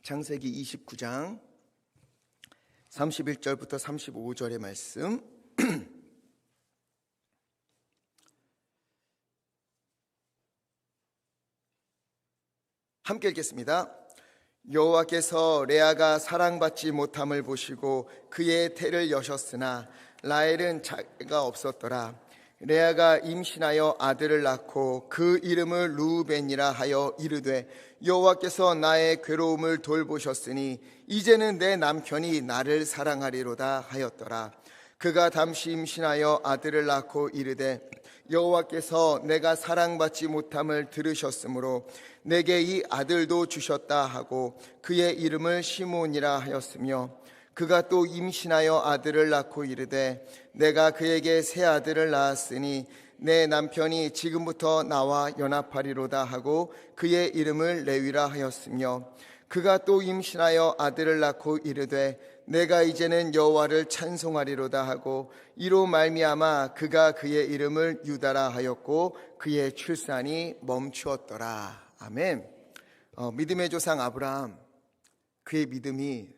창세기 29장 31절부터 35절의 말씀 함께 읽겠습니다. 여호와께서 레아가 사랑받지 못함을 보시고 그의 태를 여셨으나 라헬은 자가 없었더라. 레아가 임신하여 아들을 낳고 그 이름을 르우벤이라 하여 이르되 여호와께서 나의 괴로움을 돌보셨으니 이제는 내 남편이 나를 사랑하리로다 하였더라. 그가 잠시 임신하여 아들을 낳고 이르되 여호와께서 내가 사랑받지 못함을 들으셨으므로 내게 이 아들도 주셨다 하고 그의 이름을 시몬이라 하였으며 그가 또 임신하여 아들을 낳고 이르되 내가 그에게 새 아들을 낳았으니 내 남편이 지금부터 나와 연합하리로다 하고 그의 이름을 레위라 하였으며 그가 또 임신하여 아들을 낳고 이르되 내가 이제는 여호와를 찬송하리로다 하고 이로 말미암아 그가 그의 이름을 유다라 하였고 그의 출산이 멈추었더라. 아멘. 믿음의 조상 아브라함, 그의 믿음이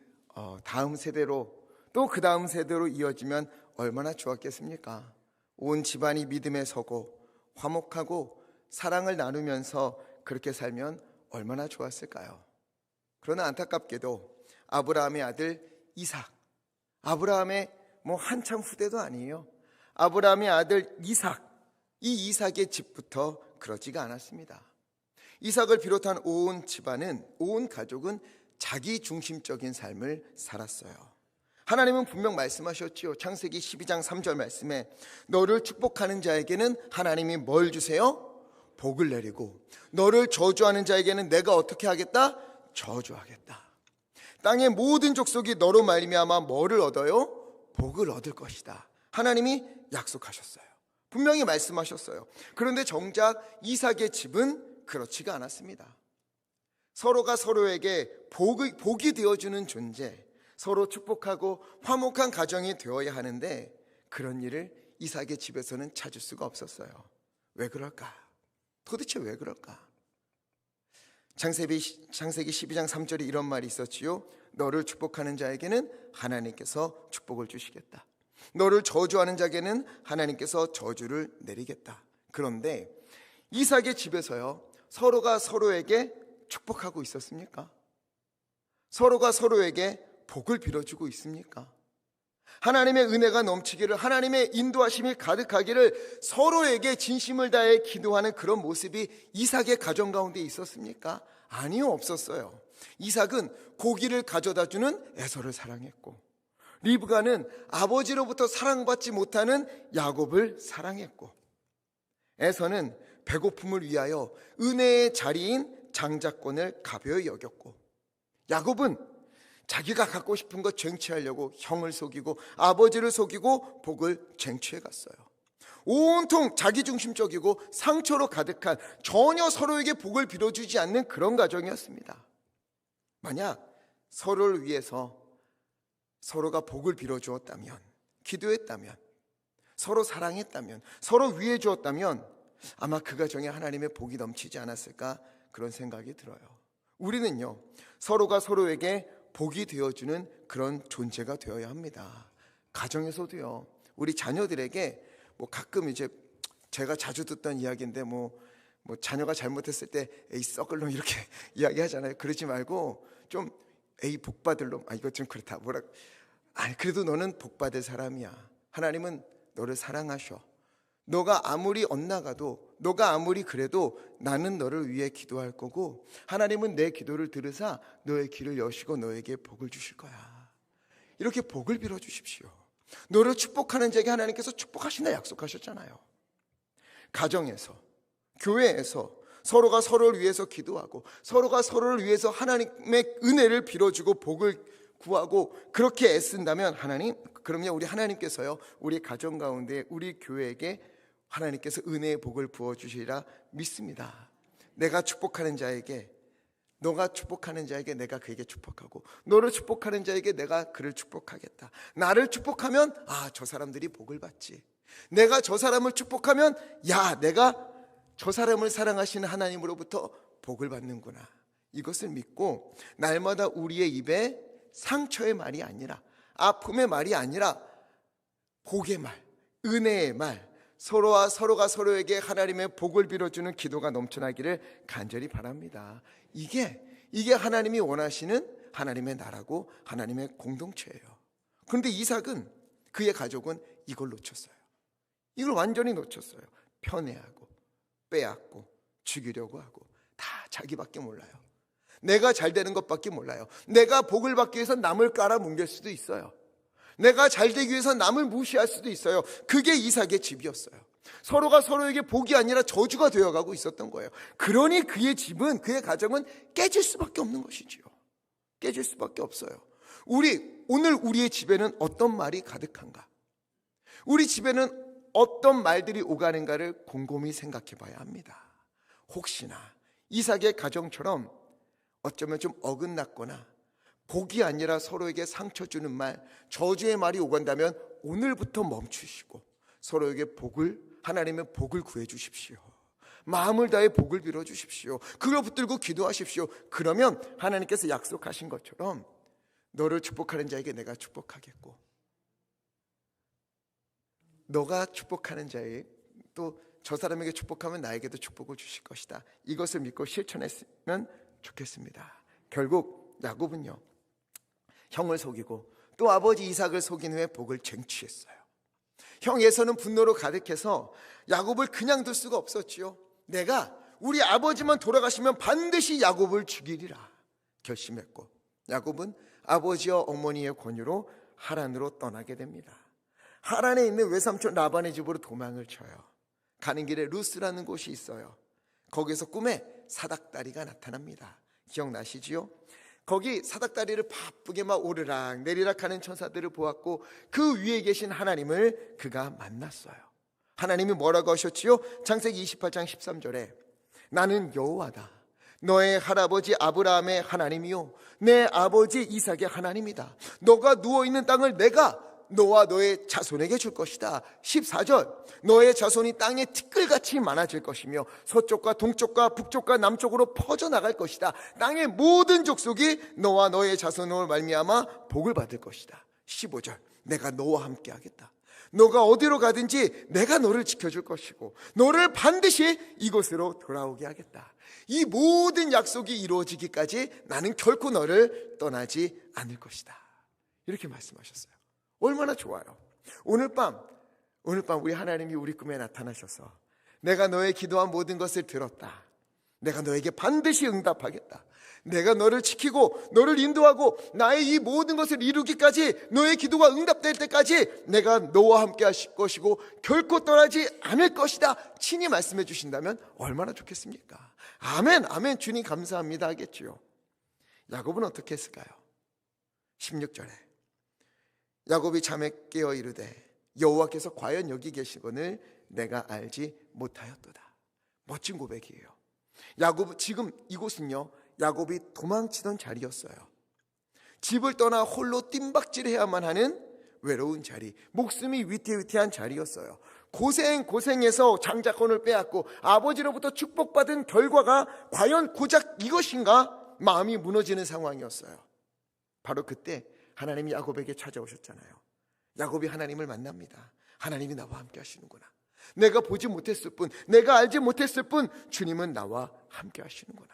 다음 세대로 또 그 다음 세대로 이어지면 얼마나 좋았겠습니까? 온 집안이 믿음에 서고 화목하고 사랑을 나누면서 그렇게 살면 얼마나 좋았을까요? 그러나 안타깝게도 아브라함의 아들 이삭, 아브라함의 한참 후대도 아니에요. 아브라함의 아들 이삭, 이 이삭의 집부터 그러지가 않았습니다. 이삭을 비롯한 온 집안은, 온 가족은 자기 중심적인 삶을 살았어요. 하나님은 분명 말씀하셨지요. 창세기 12장 3절 말씀에 너를 축복하는 자에게는 하나님이 뭘 주세요? 복을 내리고 너를 저주하는 자에게는 내가 어떻게 하겠다? 저주하겠다. 땅의 모든 족속이 너로 말미암아 뭐를 얻어요? 복을 얻을 것이다. 하나님이 약속하셨어요. 분명히 말씀하셨어요. 그런데 정작 이삭의 집은 그렇지가 않았습니다. 서로가 서로에게 복이 되어주는 존재, 서로 축복하고 화목한 가정이 되어야 하는데 그런 일을 이삭의 집에서는 찾을 수가 없었어요. 왜 그럴까? 도대체 왜 그럴까? 창세기 12장 3절에 이런 말이 있었지요. 너를 축복하는 자에게는 하나님께서 축복을 주시겠다. 너를 저주하는 자에게는 하나님께서 저주를 내리겠다. 그런데 이삭의 집에서요, 서로가 서로에게 축복하고 있었습니까? 서로가 서로에게 복을 빌어주고 있습니까? 하나님의 은혜가 넘치기를, 하나님의 인도하심이 가득하기를 서로에게 진심을 다해 기도하는 그런 모습이 이삭의 가정 가운데 있었습니까? 아니요, 없었어요. 이삭은 고기를 가져다 주는 에서를 사랑했고, 리브가는 아버지로부터 사랑받지 못하는 야곱을 사랑했고, 에서는 배고픔을 위하여 은혜의 자리인 장자권을 가벼이 여겼고, 야곱은 자기가 갖고 싶은 것 쟁취하려고 형을 속이고 아버지를 속이고 복을 쟁취해 갔어요. 온통 자기중심적이고 상처로 가득한, 전혀 서로에게 복을 빌어주지 않는 그런 가정이었습니다. 만약 서로를 위해서 서로가 복을 빌어주었다면, 기도했다면, 서로 사랑했다면, 서로 위해 주었다면 아마 그 가정에 하나님의 복이 넘치지 않았을까, 그런 생각이 들어요. 우리는요, 서로가 서로에게 복이 되어주는 그런 존재가 되어야 합니다. 가정에서도요, 우리 자녀들에게 가끔 이제 제가 자주 듣던 이야기인데 자녀가 잘못했을 때 에이 썩을 놈 이렇게 이야기하잖아요. 그러지 말고 좀 에이 복 받을 놈, 이거 좀 그렇다, 그래도 너는 복 받을 사람이야. 하나님은 너를 사랑하셔. 너가 아무리 엇나가도, 너가 아무리 그래도 나는 너를 위해 기도할 거고 하나님은 내 기도를 들으사 너의 길을 여시고 너에게 복을 주실 거야. 이렇게 복을 빌어주십시오. 너를 축복하는 자에게 하나님께서 축복하신다 약속하셨잖아요. 가정에서, 교회에서 서로가 서로를 위해서 기도하고 서로가 서로를 위해서 하나님의 은혜를 빌어주고 복을 구하고 그렇게 애쓴다면 그럼요, 우리 하나님께서요, 우리 가정 가운데 우리 교회에게 하나님께서 은혜의 복을 부어주시리라 믿습니다. 내가 축복하는 자에게, 너가 축복하는 자에게 내가 그에게 축복하고, 너를 축복하는 자에게 내가 그를 축복하겠다. 나를 축복하면 저 사람들이 복을 받지. 내가 저 사람을 축복하면 내가 저 사람을 사랑하시는 하나님으로부터 복을 받는구나. 이것을 믿고 날마다 우리의 입에 상처의 말이 아니라, 아픔의 말이 아니라 복의 말, 은혜의 말, 서로가 서로에게 하나님의 복을 빌어주는 기도가 넘쳐나기를 간절히 바랍니다. 이게 하나님이 원하시는 하나님의 나라고 하나님의 공동체예요. 그런데 이삭은, 그의 가족은 이걸 놓쳤어요. 이걸 완전히 놓쳤어요. 편애하고 빼앗고 죽이려고 하고, 다 자기밖에 몰라요. 내가 잘 되는 것밖에 몰라요. 내가 복을 받기 위해서 남을 깔아뭉갤 수도 있어요. 내가 잘 되기 위해서 남을 무시할 수도 있어요. 그게 이삭의 집이었어요. 서로가 서로에게 복이 아니라 저주가 되어가고 있었던 거예요. 그러니 그의 집은, 그의 가정은 깨질 수밖에 없는 것이지요. 깨질 수밖에 없어요. 오늘 우리의 집에는 어떤 말이 가득한가? 우리 집에는 어떤 말들이 오가는가를 곰곰이 생각해 봐야 합니다. 혹시나 이삭의 가정처럼 어쩌면 좀 어긋났거나 복이 아니라 서로에게 상처 주는 말, 저주의 말이 오간다면 오늘부터 멈추시고 서로에게 복을, 하나님의 복을 구해 주십시오. 마음을 다해 복을 빌어 주십시오. 그걸 붙들고 기도하십시오. 그러면 하나님께서 약속하신 것처럼 너를 축복하는 자에게 내가 축복하겠고, 너가 축복하는 자에 또 저 사람에게 축복하면 나에게도 축복을 주실 것이다. 이것을 믿고 실천했으면 좋겠습니다. 결국 야곱은요, 형을 속이고 또 아버지 이삭을 속인 후에 복을 쟁취했어요. 형 에서는 분노로 가득해서 야곱을 그냥 둘 수가 없었지요. 내가 우리 아버지만 돌아가시면 반드시 야곱을 죽이리라 결심했고, 야곱은 아버지와 어머니의 권유로 하란으로 떠나게 됩니다. 하란에 있는 외삼촌 라반의 집으로 도망을 쳐요. 가는 길에 루스라는 곳이 있어요. 거기서 꿈에 사닥다리가 나타납니다. 기억나시지요? 거기 사닥다리를 바쁘게 막 오르락 내리락 하는 천사들을 보았고, 그 위에 계신 하나님을 그가 만났어요. 하나님이 뭐라고 하셨지요? 창세기 28장 13절에 나는 여호와다. 너의 할아버지 아브라함의 하나님이요 내 아버지 이삭의 하나님이다. 너가 누워있는 땅을 내가 너와 너의 자손에게 줄 것이다. 14절 너의 자손이 땅에 티끌같이 많아질 것이며 서쪽과 동쪽과 북쪽과 남쪽으로 퍼져나갈 것이다. 땅의 모든 족속이 너와 너의 자손으로 말미암아 복을 받을 것이다. 15절 내가 너와 함께 하겠다. 너가 어디로 가든지 내가 너를 지켜줄 것이고 너를 반드시 이곳으로 돌아오게 하겠다. 이 모든 약속이 이루어지기까지 나는 결코 너를 떠나지 않을 것이다. 이렇게 말씀하셨어요. 얼마나 좋아요. 오늘 밤 우리 하나님이 우리 꿈에 나타나셔서 내가 너의 기도한 모든 것을 들었다. 내가 너에게 반드시 응답하겠다. 내가 너를 지키고 너를 인도하고 나의 이 모든 것을 이루기까지, 너의 기도가 응답될 때까지 내가 너와 함께 하실 것이고 결코 떠나지 않을 것이다. 친히 말씀해 주신다면 얼마나 좋겠습니까? 아멘, 아멘. 주님 감사합니다 하겠지요. 야곱은 어떻게 했을까요? 16절에 야곱이 잠에 깨어 이르되 여호와께서 과연 여기 계시거늘 내가 알지 못하였도다. 멋진 고백이에요. 야곱, 지금 이곳은요 야곱이 도망치던 자리였어요. 집을 떠나 홀로 뜀박질해야만 하는 외로운 자리, 목숨이 위태위태한 자리였어요. 고생해서 장자권을 빼앗고 아버지로부터 축복받은 결과가 과연 고작 이것인가 마음이 무너지는 상황이었어요. 바로 그때 하나님이 야곱에게 찾아오셨잖아요. 야곱이 하나님을 만납니다. 하나님이 나와 함께 하시는구나. 내가 보지 못했을 뿐, 내가 알지 못했을 뿐 주님은 나와 함께 하시는구나.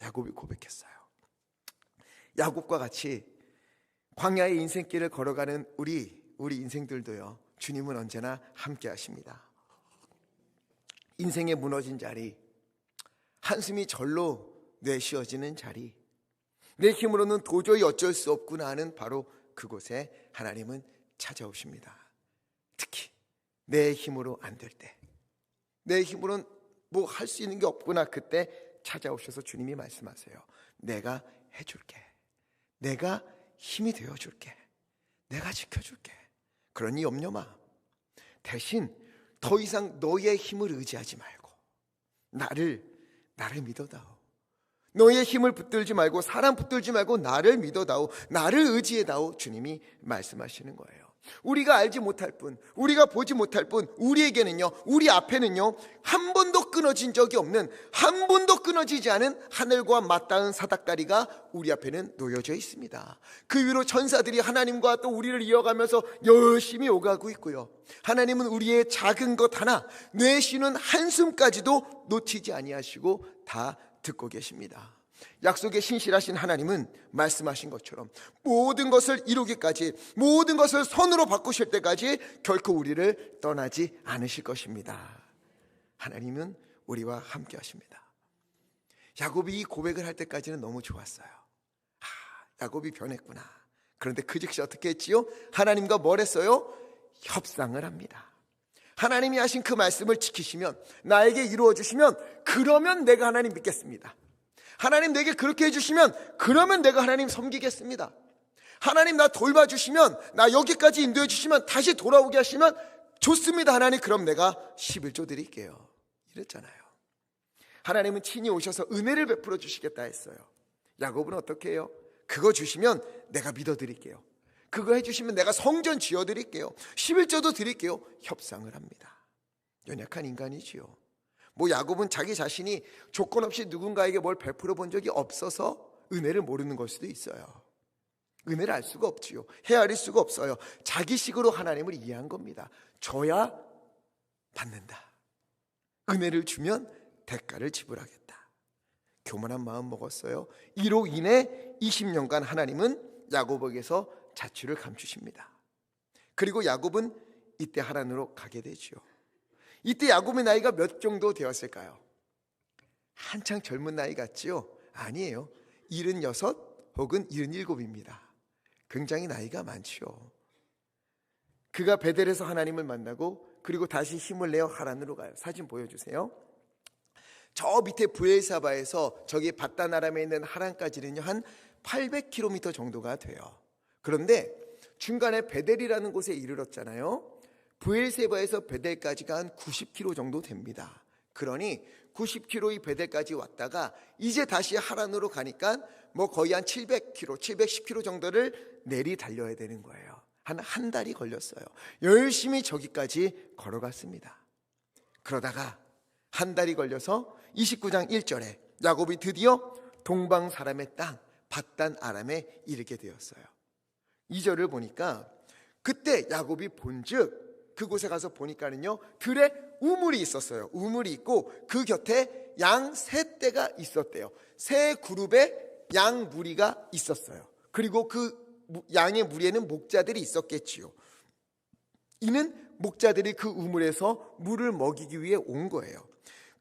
야곱이 고백했어요. 야곱과 같이 광야의 인생길을 걸어가는 우리 인생들도요, 주님은 언제나 함께 하십니다. 인생의 무너진 자리, 한숨이 절로 내쉬어지는 자리, 내 힘으로는 도저히 어쩔 수 없구나 하는 바로 그곳에 하나님은 찾아오십니다. 특히 내 힘으로 안 될 때, 내 힘으로는 뭐 할 수 있는 게 없구나, 그때 찾아오셔서 주님이 말씀하세요. 내가 해줄게. 내가 힘이 되어줄게. 내가 지켜줄게. 그러니 염려 마. 대신 더 이상 너의 힘을 의지하지 말고 나를 믿어다오. 너의 힘을 붙들지 말고 사람 붙들지 말고 나를 믿어다오. 나를 의지해다오. 주님이 말씀하시는 거예요. 우리가 알지 못할 뿐, 우리가 보지 못할 뿐, 우리에게는요, 우리 앞에는요, 한 번도 끊어진 적이 없는, 한 번도 끊어지지 않은 하늘과 맞닿은 사닥다리가 우리 앞에는 놓여져 있습니다. 그 위로 천사들이 하나님과 또 우리를 이어가면서 열심히 오가고 있고요, 하나님은 우리의 작은 것 하나, 내쉬는 한숨까지도 놓치지 아니하시고 다 듣고 계십니다. 약속에 신실하신 하나님은 말씀하신 것처럼 모든 것을 이루기까지, 모든 것을 손으로 바꾸실 때까지 결코 우리를 떠나지 않으실 것입니다. 하나님은 우리와 함께 하십니다. 야곱이 이 고백을 할 때까지는 너무 좋았어요. 야곱이 변했구나. 그런데 그 즉시 어떻게 했지요? 하나님과 뭘 했어요? 협상을 합니다. 하나님이 하신 그 말씀을 지키시면, 나에게 이루어 주시면, 그러면 내가 하나님 믿겠습니다. 하나님 내게 그렇게 해주시면 그러면 내가 하나님 섬기겠습니다. 하나님 나 돌봐주시면, 나 여기까지 인도해 주시면, 다시 돌아오게 하시면 좋습니다. 하나님 그럼 내가 11조 드릴게요. 이랬잖아요. 하나님은 친히 오셔서 은혜를 베풀어 주시겠다 했어요. 야곱은 어떻게 해요? 그거 주시면 내가 믿어 드릴게요. 그거 해주시면 내가 성전 지어 드릴게요. 11조도 드릴게요. 협상을 합니다. 연약한 인간이지요. 야곱은 자기 자신이 조건 없이 누군가에게 뭘 베풀어 본 적이 없어서 은혜를 모르는 걸 수도 있어요. 은혜를 알 수가 없지요. 헤아릴 수가 없어요. 자기식으로 하나님을 이해한 겁니다. 줘야 받는다. 은혜를 주면 대가를 지불하겠다. 교만한 마음 먹었어요. 이로 인해 20년간 하나님은 야곱에게서 자취를 감추십니다. 그리고 야곱은 이때 하란으로 가게 되지요. 이때 야곱의 나이가 몇 정도 되었을까요? 한창 젊은 나이 같지요? 아니에요. 76 혹은 77입니다. 굉장히 나이가 많지요. 그가 베델에서 하나님을 만나고 그리고 다시 힘을 내어 하란으로 가요. 사진 보여주세요. 저 밑에 브엘사바에서 저기 밧단 아람에 있는 하란까지는요, 한 800km 정도가 돼요. 그런데 중간에 베델이라는 곳에 이르렀잖아요. 브엘세바에서 베델까지가 한 90km 정도 됩니다. 그러니 90km 이 베델까지 왔다가 이제 다시 하란으로 가니까 거의 한 700km, 710km 정도를 내리 달려야 되는 거예요. 한 달이 걸렸어요. 열심히 저기까지 걸어갔습니다. 그러다가 한 달이 걸려서 29장 1절에 야곱이 드디어 동방 사람의 땅 밧단 아람에 이르게 되었어요. 2절을 보니까 그때 야곱이 본즉, 그곳에 가서 보니까는요, 들에 우물이 있었어요. 우물이 있고 그 곁에 양 세 떼가 있었대요. 세 그룹의 양 무리가 있었어요. 그리고 그 양의 무리에는 목자들이 있었겠지요. 이는 목자들이 그 우물에서 물을 먹이기 위해 온 거예요.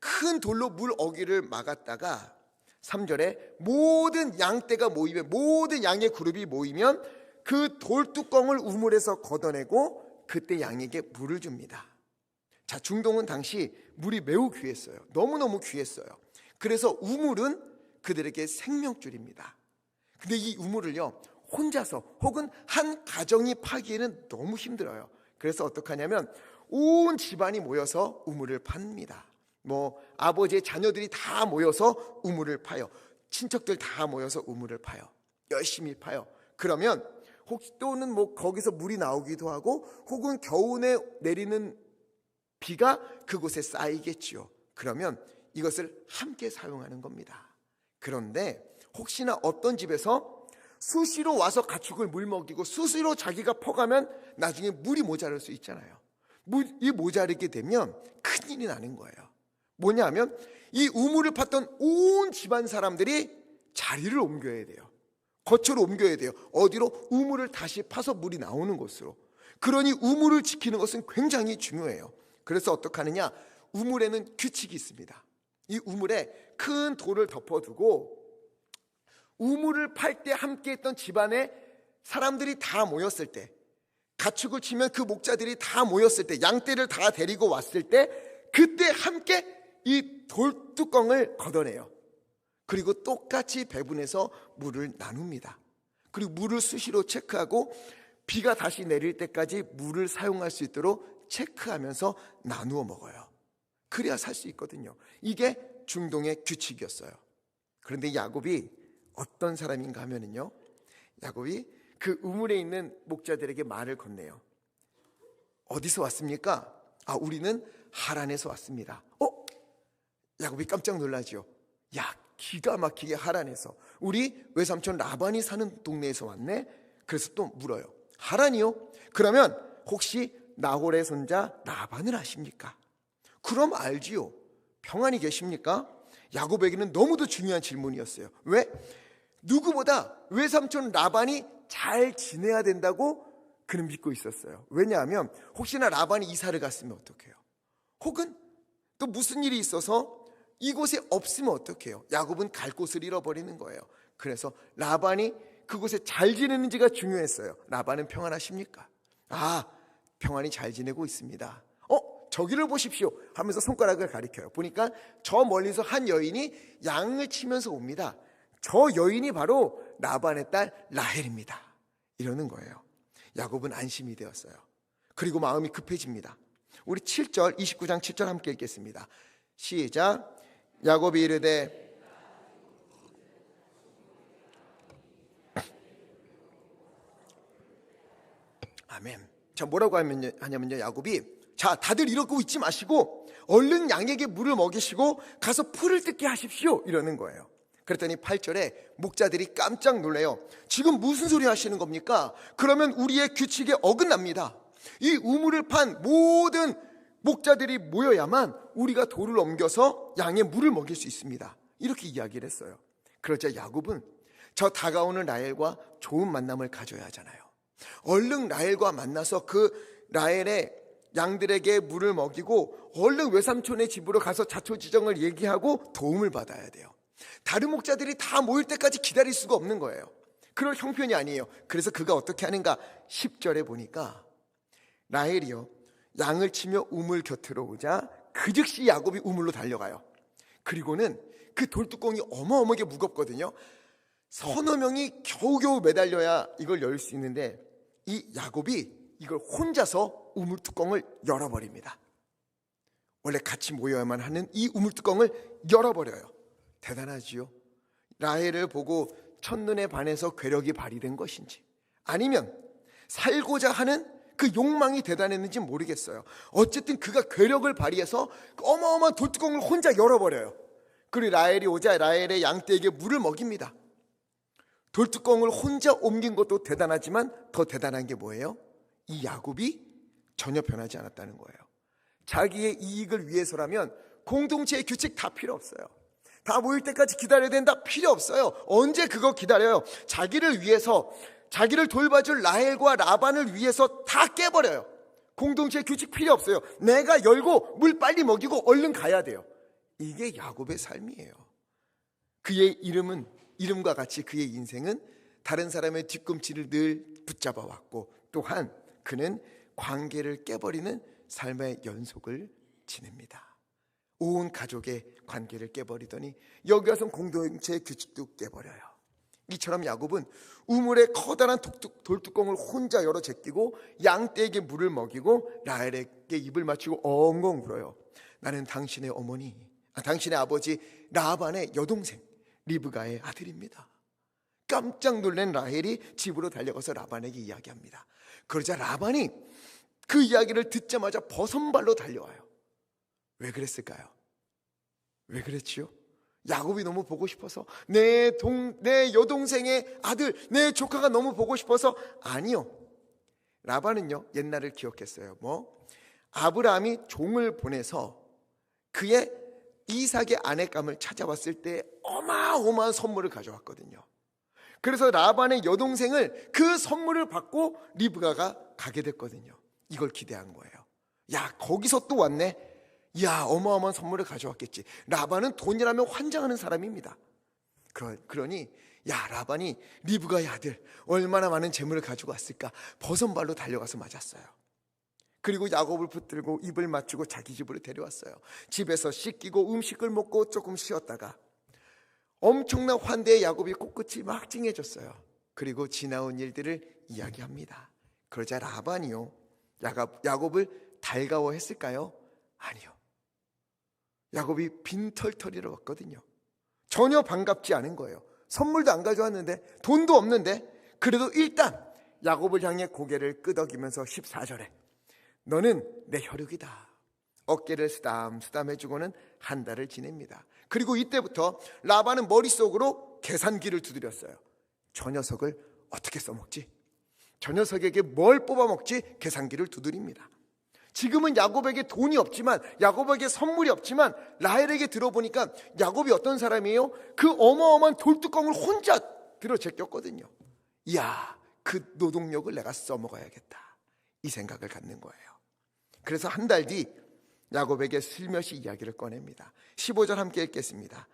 큰 돌로 물 어기를 막았다가 3절에 모든 양떼가 모이면, 모든 양의 그룹이 모이면 그 돌뚜껑을 우물에서 걷어내고 그때 양에게 물을 줍니다. 자, 중동은 당시 물이 매우 귀했어요. 너무너무 귀했어요. 그래서 우물은 그들에게 생명줄입니다. 근데 이 우물을요, 혼자서 혹은 한 가정이 파기에는 너무 힘들어요. 그래서 어떻게 하냐면 온 집안이 모여서 우물을 팝니다. 아버지의 자녀들이 다 모여서 우물을 파요. 친척들 다 모여서 우물을 파요. 열심히 파요. 그러면 혹시 또는 거기서 물이 나오기도 하고, 혹은 겨우내 내리는 비가 그곳에 쌓이겠지요. 그러면 이것을 함께 사용하는 겁니다. 그런데 혹시나 어떤 집에서 수시로 와서 가축을 물 먹이고 수시로 자기가 퍼가면 나중에 물이 모자랄 수 있잖아요. 물이 모자르게 되면 큰일이 나는 거예요. 뭐냐면 이 우물을 팠던 온 집안 사람들이 자리를 옮겨야 돼요. 거처로 옮겨야 돼요. 어디로? 우물을 다시 파서 물이 나오는 곳으로. 그러니 우물을 지키는 것은 굉장히 중요해요. 그래서 어떻게 하느냐? 우물에는 규칙이 있습니다. 이 우물에 큰 돌을 덮어두고 우물을 팔 때 함께했던 집안의 사람들이 다 모였을 때, 가축을 치면 그 목자들이 다 모였을 때, 양떼를 다 데리고 왔을 때, 그때 함께 이 돌뚜껑을 걷어내요. 그리고 똑같이 배분해서 물을 나눕니다. 그리고 물을 수시로 체크하고 비가 다시 내릴 때까지 물을 사용할 수 있도록 체크하면서 나누어 먹어요. 그래야 살 수 있거든요. 이게 중동의 규칙이었어요. 그런데 야곱이 어떤 사람인가 하면은요, 야곱이 그 우물에 있는 목자들에게 말을 건네요. 어디서 왔습니까? 우리는 하란에서 왔습니다. 야곱이 깜짝 놀라죠. 야, 기가 막히게 하란에서, 우리 외삼촌 라반이 사는 동네에서 왔네? 그래서 또 물어요. 하란이요? 그러면 혹시 나홀의 손자 라반을 아십니까? 그럼 알지요. 평안히 계십니까? 야곱에게는 너무도 중요한 질문이었어요. 왜? 누구보다 외삼촌 라반이 잘 지내야 된다고 그는 믿고 있었어요. 왜냐하면 혹시나 라반이 이사를 갔으면 어떡해요? 혹은 또 무슨 일이 있어서 이곳에 없으면 어떡해요? 야곱은 갈 곳을 잃어버리는 거예요. 그래서 라반이 그곳에 잘 지내는지가 중요했어요. 라반은 평안하십니까? 평안히 잘 지내고 있습니다. 저기를 보십시오 하면서 손가락을 가리켜요. 보니까 저 멀리서 한 여인이 양을 치면서 옵니다. 저 여인이 바로 라반의 딸 라헬입니다. 이러는 거예요. 야곱은 안심이 되었어요. 그리고 마음이 급해집니다. 우리 7절, 29장 7절 함께 읽겠습니다. 시작. 야곱이 이르되 아멘. 자, 뭐라고 하냐면요, 야곱이, 자, 다들 이러고 있지 마시고 얼른 양에게 물을 먹이시고 가서 풀을 뜯게 하십시오, 이러는 거예요. 그랬더니 8절에 목자들이 깜짝 놀래요. 지금 무슨 소리 하시는 겁니까? 그러면 우리의 규칙에 어긋납니다. 이 우물을 판 모든 목자들이 모여야만 우리가 돌을 옮겨서 양의 물을 먹일 수 있습니다. 이렇게 이야기를 했어요. 그러자 야곱은 저 다가오는 라헬과 좋은 만남을 가져야 하잖아요. 얼른 라헬과 만나서 그 라헬의 양들에게 물을 먹이고 얼른 외삼촌의 집으로 가서 자초지정을 얘기하고 도움을 받아야 돼요. 다른 목자들이 다 모일 때까지 기다릴 수가 없는 거예요. 그럴 형편이 아니에요. 그래서 그가 어떻게 하는가? 10절에 보니까 라헬이요, 양을 치며 우물 곁으로 오자 그 즉시 야곱이 우물로 달려가요. 그리고는 그 돌뚜껑이 어마어마하게 무겁거든요. 서너 명이 겨우겨우 매달려야 이걸 열 수 있는데 이 야곱이 이걸 혼자서 우물 뚜껑을 열어버립니다. 원래 같이 모여야만 하는 이 우물 뚜껑을 열어버려요. 대단하지요. 라헬을 보고 첫눈에 반해서 괴력이 발휘된 것인지 아니면 살고자 하는 그 욕망이 대단했는지 모르겠어요. 어쨌든 그가 괴력을 발휘해서 어마어마한 돌뚜껑을 혼자 열어버려요. 그리고 라헬이 오자 라헬의 양떼에게 물을 먹입니다. 돌뚜껑을 혼자 옮긴 것도 대단하지만 더 대단한 게 뭐예요? 이 야곱이 전혀 변하지 않았다는 거예요. 자기의 이익을 위해서라면 공동체의 규칙 다 필요 없어요. 다 모일 때까지 기다려야 된다? 필요 없어요. 언제 그거 기다려요? 자기를 위해서, 자기를 돌봐줄 라헬과 라반을 위해서 다 깨버려요. 공동체의 규칙 필요 없어요. 내가 열고 물 빨리 먹이고 얼른 가야 돼요. 이게 야곱의 삶이에요. 그의 이름과 같이 그의 인생은 다른 사람의 뒤꿈치를 늘 붙잡아 왔고, 또한 그는 관계를 깨버리는 삶의 연속을 지냅니다. 온 가족의 관계를 깨버리더니 여기 와서 공동체의 규칙도 깨버려요. 이처럼 야곱은 우물에 커다란 돌뚜껑을 혼자 열어 제끼고 양떼에게 물을 먹이고 라헬에게 입을 맞추고 엉엉 울어요. 나는 당신의 어머니, 당신의 아버지 라반의 여동생 리브가의 아들입니다. 깜짝 놀란 라헬이 집으로 달려가서 라반에게 이야기합니다. 그러자 라반이 그 이야기를 듣자마자 버선발로 달려와요. 왜 그랬을까요? 왜 그랬지요? 야곱이 너무 보고 싶어서, 내 여동생의 아들, 내 조카가 너무 보고 싶어서? 아니요. 라반은요, 옛날을 기억했어요. 아브라함이 종을 보내서 그의 이삭의 아내감을 찾아왔을 때 어마어마한 선물을 가져왔거든요. 그래서 라반의 여동생을 그 선물을 받고 리브가가 가게 됐거든요. 이걸 기대한 거예요. 야, 거기서 또 왔네. 야, 어마어마한 선물을 가져왔겠지. 라반은 돈이라면 환장하는 사람입니다. 그러니 야, 라반이 리브가의 아들 얼마나 많은 재물을 가지고 왔을까. 버선발로 달려가서 맞았어요. 그리고 야곱을 붙들고 입을 맞추고 자기 집으로 데려왔어요. 집에서 씻기고 음식을 먹고 조금 쉬었다가 엄청난 환대에 야곱이 코끝이 막 찡해졌어요. 그리고 지나온 일들을 이야기합니다. 그러자 라반이요, 야곱을 달가워했을까요? 아니요. 야곱이 빈털터리로 왔거든요. 전혀 반갑지 않은 거예요. 선물도 안 가져왔는데, 돈도 없는데, 그래도 일단 야곱을 향해 고개를 끄덕이면서 14절에 너는 내 혈육이다. 어깨를 쓰담쓰담 해주고는 한 달을 지냅니다. 그리고 이때부터 라반은 머릿속으로 계산기를 두드렸어요. 저 녀석을 어떻게 써먹지? 저 녀석에게 뭘 뽑아먹지? 계산기를 두드립니다. 지금은 야곱에게 돈이 없지만, 야곱에게 선물이 없지만, 라헬에게 들어보니까 야곱이 어떤 사람이에요? 그 어마어마한 돌뚜껑을 혼자 들어 제꼈거든요. 이야, 그 노동력을 내가 써먹어야겠다, 이 생각을 갖는 거예요. 그래서 한 달 뒤 야곱에게 슬며시 이야기를 꺼냅니다. 15절 함께 읽겠습니다.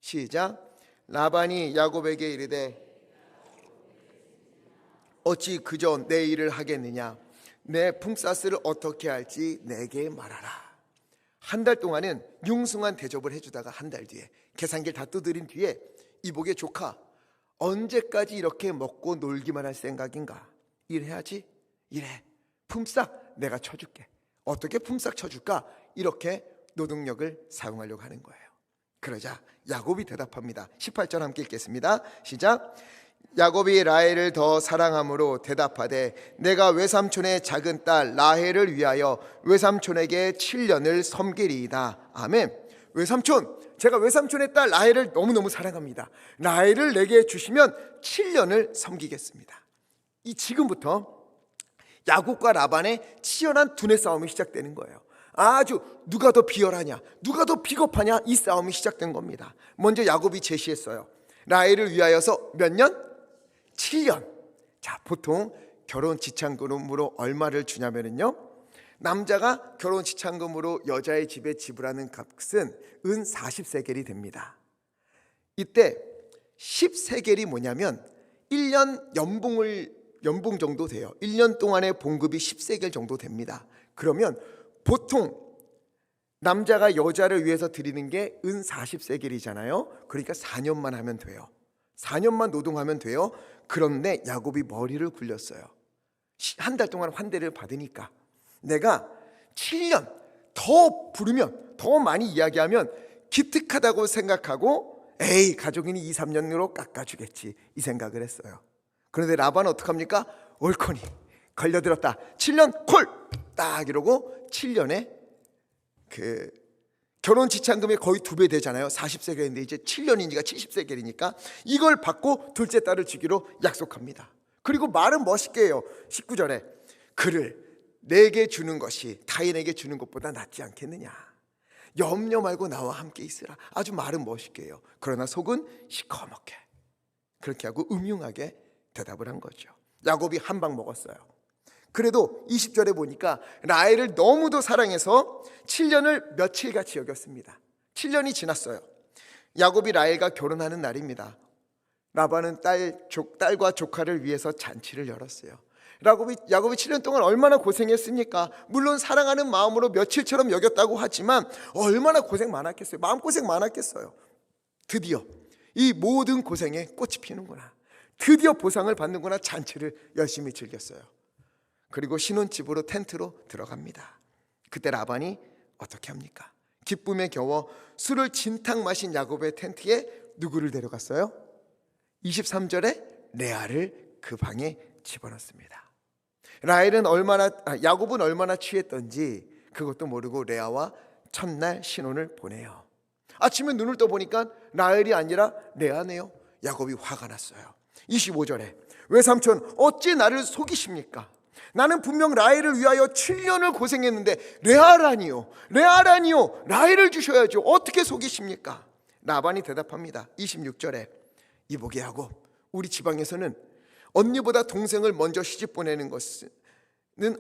시작. 라반이 야곱에게 이르되 어찌 그저 내 일을 하겠느냐? 내 품삯을 어떻게 할지 내게 말하라. 한 달 동안은 융숭한 대접을 해주다가 한 달 뒤에 계산기를 다 두드린 뒤에 이복의 조카, 언제까지 이렇게 먹고 놀기만 할 생각인가? 일해야지. 일해. 품삯 내가 쳐줄게. 어떻게 품삯 쳐줄까? 이렇게 노동력을 사용하려고 하는 거예요. 그러자 야곱이 대답합니다. 18절 함께 읽겠습니다. 시작. 야곱이 라헬을 더 사랑함으로 대답하되 내가 외삼촌의 작은 딸 라헬을 위하여 외삼촌에게 7년을 섬기리이다. 아멘. 외삼촌, 제가 외삼촌의 딸 라헬을 너무너무 사랑합니다. 라헬을 내게 주시면 7년을 섬기겠습니다. 이 지금부터 야곱과 라반의 치열한 두뇌 싸움이 시작되는 거예요. 아주 누가 더 비열하냐, 누가 더 비겁하냐, 이 싸움이 시작된 겁니다. 먼저 야곱이 제시했어요. 라헬을 위하여서 몇 년? 7년. 자, 보통 결혼 지참금으로 얼마를 주냐면요, 남자가 결혼 지참금으로 여자의 집에 지불하는 값은 은 40세겔이 됩니다. 이때 10세겔이 뭐냐면 1년 연봉 정도 돼요. 1년 동안의 봉급이 10세겔 정도 됩니다. 그러면 보통 남자가 여자를 위해서 드리는 게 은 40세겔이잖아요. 그러니까 4년만 하면 돼요. 4년만 노동하면 돼요. 그런데 야곱이 머리를 굴렸어요. 한 달 동안 환대를 받으니까 내가 7년 더 부르면, 더 많이 이야기하면 기특하다고 생각하고 에이, 가족이니 2, 3년으로 깎아주겠지, 이 생각을 했어요. 그런데 라반은 어떡합니까? 옳거니 걸려들었다. 7년 콜! 딱 이러고 7년에 그 결혼 지참금이 거의 2배 되잖아요. 40세겔인데 이제 7년이니까 70세겔이니까 이걸 받고 둘째 딸을 주기로 약속합니다. 그리고 말은 멋있게 해요. 19절에 그를 내게 주는 것이 타인에게 주는 것보다 낫지 않겠느냐. 염려 말고 나와 함께 있으라. 아주 말은 멋있게 해요. 그러나 속은 시커멓게, 그렇게 하고 음흉하게 대답을 한 거죠. 야곱이 한 방 먹었어요. 그래도 20절에 보니까 라헬을 너무도 사랑해서 7년을 며칠같이 여겼습니다. 7년이 지났어요. 야곱이 라헬과 결혼하는 날입니다. 라반은 딸과 조카를 위해서 잔치를 열었어요. 야곱이 7년 동안 얼마나 고생했습니까? 물론 사랑하는 마음으로 며칠처럼 여겼다고 하지만 얼마나 고생 많았겠어요. 마음고생 많았겠어요. 드디어 이 모든 고생에 꽃이 피는구나, 드디어 보상을 받는구나, 잔치를 열심히 즐겼어요. 그리고 신혼집으로 텐트로 들어갑니다. 그때 라반이 어떻게 합니까? 기쁨에 겨워 술을 진탕 마신 야곱의 텐트에 누구를 데려갔어요? 23절에 레아를 그 방에 집어넣습니다. 야곱은 얼마나 취했던지 그것도 모르고 레아와 첫날 신혼을 보내요. 아침에 눈을 떠보니까 라헬이 아니라 레아네요. 야곱이 화가 났어요. 25절에 외삼촌, 어찌 나를 속이십니까? 나는 분명 라헬을 위하여 7년을 고생했는데 레아라니요, 라헬을 주셔야죠. 어떻게 속이십니까? 라반이 대답합니다. 26절에 이보게 야곱, 우리 지방에서는 언니보다 동생을 먼저 시집 보내는 것은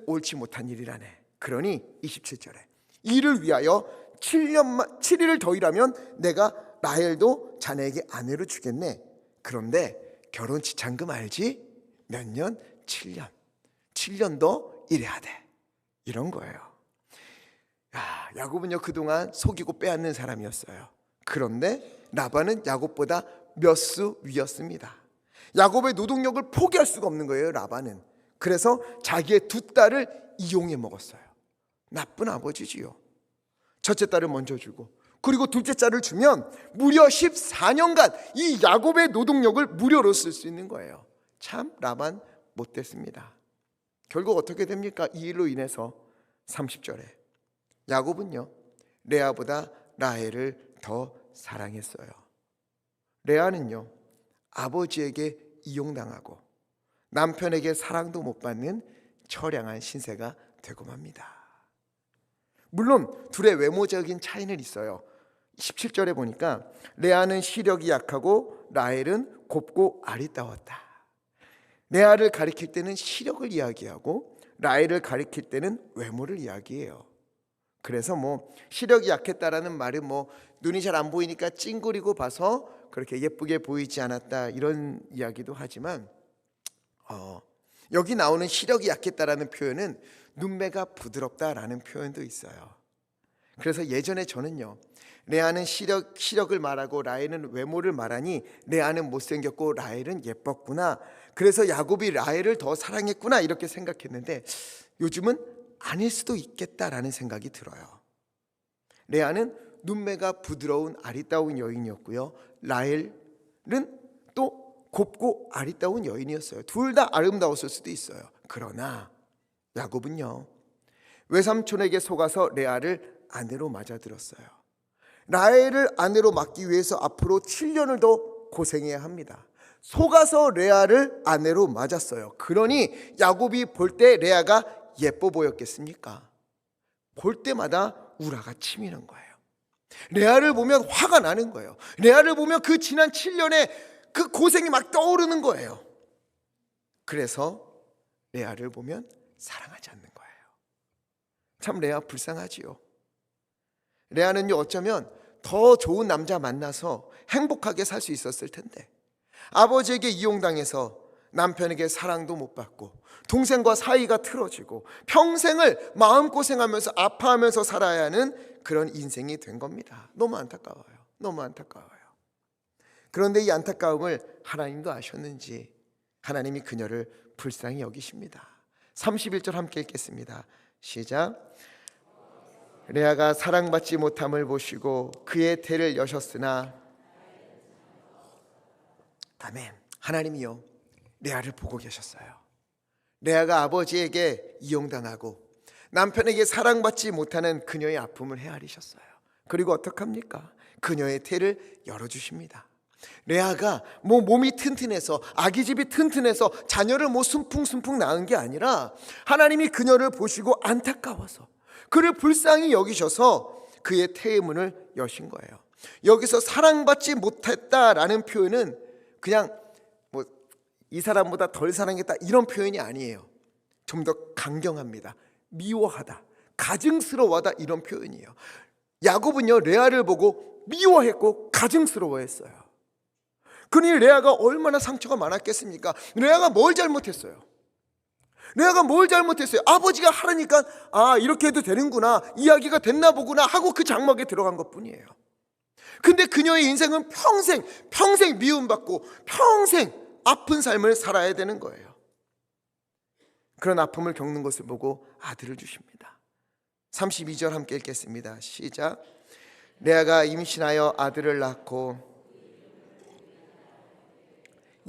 옳지 못한 일이라네. 그러니 27절에 이를 위하여 7일을 더 일하면 내가 라헬도 자네에게 아내로 주겠네. 그런데 결혼 지참금 알지? 몇 년? 7년. 7년 더 일해야 돼. 이런 거예요. 야곱은요, 그동안 속이고 빼앗는 사람이었어요. 그런데 라반은 야곱보다 몇 수 위였습니다. 야곱의 노동력을 포기할 수가 없는 거예요, 라반은. 그래서 자기의 두 딸을 이용해 먹었어요. 나쁜 아버지지요. 첫째 딸을 먼저 주고, 그리고 둘째 딸을 주면 무려 14년간 이 야곱의 노동력을 무료로 쓸 수 있는 거예요. 참 라반 못됐습니다. 결국 어떻게 됩니까? 이 일로 인해서 30절에 야곱은요 레아보다 라헬을 더 사랑했어요. 레아는요 아버지에게 이용당하고 남편에게 사랑도 못 받는 처량한 신세가 되고 맙니다. 물론 둘의 외모적인 차이는 있어요. 17절에 보니까 레아는 시력이 약하고 라헬은 곱고 아리따웠다. 레아를 가리킬 때는 시력을 이야기하고 라헬을 가리킬 때는 외모를 이야기해요. 그래서 시력이 약했다라는 말은 눈이 잘 안 보이니까 찡그리고 봐서 그렇게 예쁘게 보이지 않았다 이런 이야기도 하지만 여기 나오는 시력이 약했다라는 표현은 눈매가 부드럽다라는 표현도 있어요. 그래서 예전에 저는요 레아는 시력을 말하고 라헬은 외모를 말하니 레아는 못생겼고 라헬은 예뻤구나, 그래서 야곱이 라헬을 더 사랑했구나 이렇게 생각했는데 요즘은 아닐 수도 있겠다라는 생각이 들어요. 레아는 눈매가 부드러운 아리따운 여인이었고요, 라헬은 또 곱고 아리따운 여인이었어요. 둘 다 아름다웠을 수도 있어요. 그러나 야곱은요 외삼촌에게 속아서 레아를 아내로 맞아들었어요. 라헬을 아내로 맡기 위해서 앞으로 7년을 더 고생해야 합니다. 속아서 레아를 아내로 맞았어요. 그러니 야곱이 볼 때 레아가 예뻐 보였겠습니까? 볼 때마다 우라가 치미는 거예요. 레아를 보면 화가 나는 거예요. 레아를 보면 그 지난 7년의 그 고생이 막 떠오르는 거예요. 그래서 레아를 보면 사랑하지 않는 거예요. 참 레아 불쌍하지요. 레아는요 어쩌면 더 좋은 남자 만나서 행복하게 살 수 있었을 텐데 아버지에게 이용당해서 남편에게 사랑도 못 받고 동생과 사이가 틀어지고 평생을 마음고생하면서 아파하면서 살아야 하는 그런 인생이 된 겁니다. 너무 안타까워요. 너무 안타까워요. 그런데 이 안타까움을 하나님도 아셨는지 하나님이 그녀를 불쌍히 여기십니다. 31절 함께 읽겠습니다. 시작. 레아가 사랑받지 못함을 보시고 그의 태를 여셨으나, 아멘. 하나님이요 레아를 보고 계셨어요. 레아가 아버지에게 이용당하고 남편에게 사랑받지 못하는 그녀의 아픔을 헤아리셨어요. 그리고 어떡합니까? 그녀의 태를 열어주십니다. 레아가 몸이 튼튼해서 아기집이 튼튼해서 자녀를 순풍순풍 낳은 게 아니라 하나님이 그녀를 보시고 안타까워서 그를 불쌍히 여기셔서 그의 태의 문을 여신 거예요. 여기서 사랑받지 못했다라는 표현은 그냥 이 사람보다 덜 사랑했다 이런 표현이 아니에요. 좀 더 강경합니다. 미워하다, 가증스러워하다 이런 표현이에요. 야곱은요 레아를 보고 미워했고 가증스러워했어요. 그러니 레아가 얼마나 상처가 많았겠습니까? 레아가 뭘 잘못했어요? 레아가 뭘 잘못했어요? 아버지가 하라니까 이렇게 해도 되는구나, 이야기가 됐나 보구나 하고 그 장막에 들어간 것뿐이에요. 근데 그녀의 인생은 평생 미움받고 평생 아픈 삶을 살아야 되는 거예요. 그런 아픔을 겪는 것을 보고 아들을 주십니다. 32절 함께 읽겠습니다. 시작. 레아가 임신하여 아들을 낳고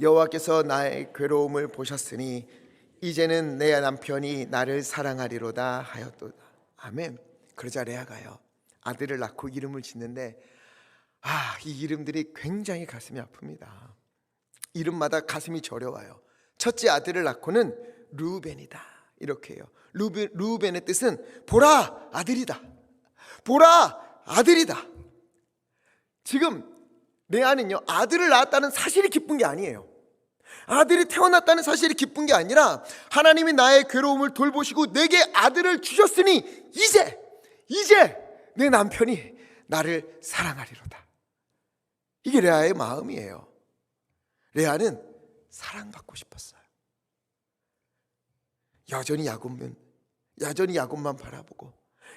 여호와께서 나의 괴로움을 보셨으니 이제는 내 남편이 나를 사랑하리로다 하였도다. 아멘. 그러자 레아가요 아들을 낳고 이름을 짓는데 이 이름들이 굉장히 가슴이 아픕니다. 이름마다 가슴이 저려와요. 첫째 아들을 낳고는 르우벤이다 이렇게 해요. 르우벤의 뜻은 보라 아들이다, 보라 아들이다. 지금 레아는요 아들을 낳았다는 사실이 기쁜 게 아니에요. 아들이 태어났다는 사실이 기쁜 게 아니라 하나님이 나의 괴로움을 돌보시고 내게 아들을 주셨으니 이제 내 남편이 나를 사랑하리로다. 이게 레아의 마음이에요. 레아는 사랑받고 싶었어요. 여전히 야곱만 바라보고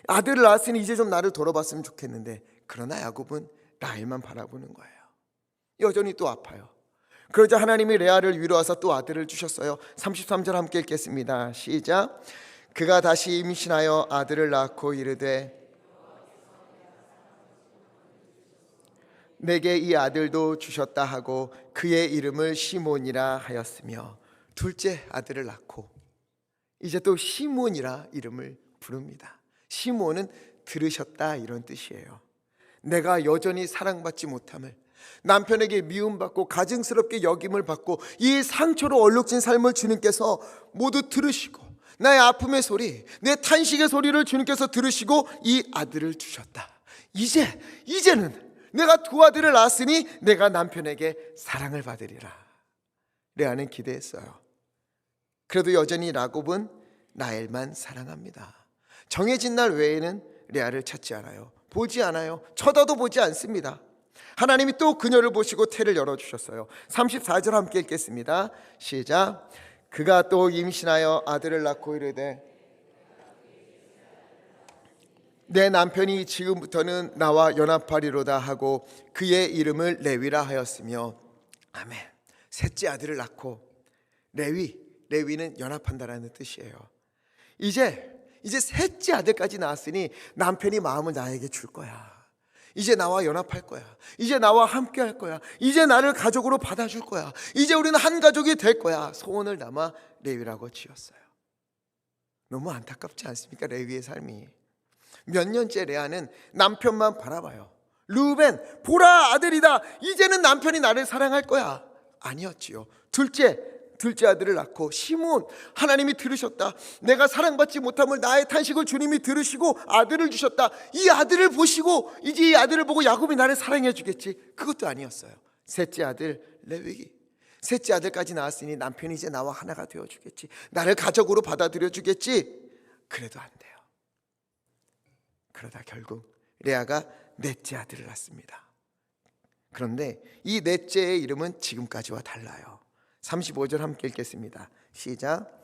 아들을 낳았으니 이제 좀 나를 돌아봤으면 좋겠는데, 그러나 야곱은 라헬만 바라보는 거예요. 여전히 또 아파요. 그러자 하나님이 레아를 위로하사 또 아들을 주셨어요. 33절 함께 읽겠습니다. 시작. 그가 다시 임신하여 아들을 낳고 이르되 내게 이 아들도 주셨다 하고 그의 이름을 시몬이라 하였으며, 둘째 아들을 낳고 이제 또 시몬이라 이름을 부릅니다. 시므온은 들으셨다 이런 뜻이에요. 내가 여전히 사랑받지 못함을, 남편에게 미움받고 가증스럽게 여김을 받고 이 상처로 얼룩진 삶을 주님께서 모두 들으시고, 나의 아픔의 소리, 내 탄식의 소리를 주님께서 들으시고 이 아들을 주셨다. 이제는 내가 두 아들을 낳았으니 내가 남편에게 사랑을 받으리라. 레아는 기대했어요. 그래도 여전히 야곱은 라헬만 사랑합니다. 정해진 날 외에는 레아를 찾지 않아요. 보지 않아요. 쳐다도 보지 않습니다. 하나님이 또 그녀를 보시고 태를 열어주셨어요. 34절 함께 읽겠습니다. 시작. 그가 또 임신하여 아들을 낳고 이르되 내 남편이 지금부터는 나와 연합하리로다 하고 그의 이름을 레위라 하였으며. 아멘. 셋째 아들을 낳고, 레위는 연합한다라는 뜻이에요. 이제 셋째 아들까지 낳았으니 남편이 마음을 나에게 줄 거야. 이제 나와 연합할 거야. 이제 나와 함께 할 거야. 이제 나를 가족으로 받아줄 거야. 이제 우리는 한 가족이 될 거야. 소원을 담아 레위라고 지었어요. 너무 안타깝지 않습니까? 레위의 삶이. 몇 년째 레아는 남편만 바라봐요. 르우벤, 보라 아들이다. 이제는 남편이 나를 사랑할 거야. 아니었지요. 둘째 아들을 낳고, 시므온, 하나님이 들으셨다. 내가 사랑받지 못함을, 나의 탄식을 주님이 들으시고 아들을 주셨다. 이 아들을 보시고 이제 이 아들을 보고 야곱이 나를 사랑해 주겠지. 그것도 아니었어요. 셋째 아들 레위, 셋째 아들까지 낳았으니 남편이 이제 나와 하나가 되어 주겠지. 나를 가족으로 받아들여 주겠지. 그래도 안 돼요. 그러다 결국 레아가 넷째 아들을 낳습니다. 그런데 이 넷째의 이름은 지금까지와 달라요. 35절 함께 읽겠습니다. 시작.